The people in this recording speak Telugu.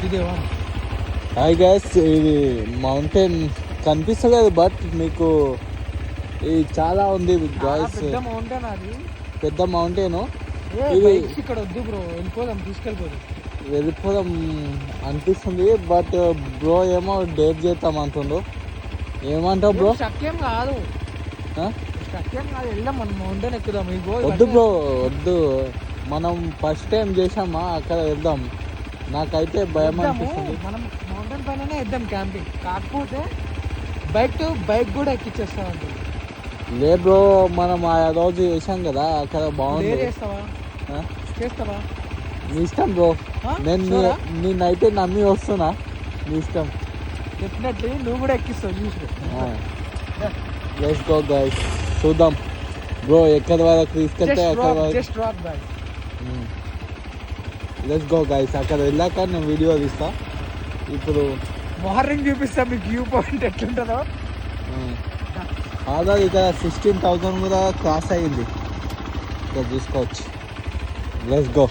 అతిదేవా. హాయ్ గైస్, ఇది మౌంటైన్ కనిపిస్తలేదు బట్ మీకు ఇది చాలా ఉంది గైస్. పెద్ద మౌంటైన్ అది, పెద్ద మౌంటైన్. ఇక్కడ వద్దు బ్రో, వెళ్ళిపోదాం, తీసుకెళ్ళిపోదాం. వెళ్ళిపోదాం అనిపిస్తుంది బట్ బ్రో ఏమో డేట్ చేద్దాం అంటుండు. ఏమంటావు బ్రో? సత్యం కాదు, వెళ్దాం మనం మౌంటైన్ ఎక్కుదాం. వద్దు బ్రో వద్దు, మనం ఫస్ట్ టైం చేసామా అక్కడ వెళ్దాం. నాకైతే భయం అనిపిస్తుంది. మనం మౌంటైన్ పైననే వెళ్దాం క్యాంపింగ్. కాకపోతే బైక్ కూడా ఎక్కిచ్చేస్తామండి. లే బ్రో, మనం ఆ రోజు చేసాం కదా అక్కడ బాగుంది. చేస్తావా? నీ ఇష్టం బ్రో, నేనైతే నమ్మి వస్తున్నా, నీ ఇష్టం. డెఫినెట్లీ నువ్వు కూడా ఎక్కిస్తావు చూసి. లెట్స్ గో గైస్, చూద్దాం బ్రో ఎక్కడి వరకు తీసుకెళ్తే అక్కడ లెట్స్ గో గైస్. అక్కడ వెళ్ళాక నేను వీడియో తీస్తా. ఇప్పుడు మార్నింగ్ చూపిస్తా మీకు వ్యూ పాయింట్ ఎట్లుంటుందో. ఆల్రెడీ ఇక్కడ 16,000 కూడా క్రాస్ అయ్యింది, ఇక్కడ చూసుకోవచ్చు. Let's go.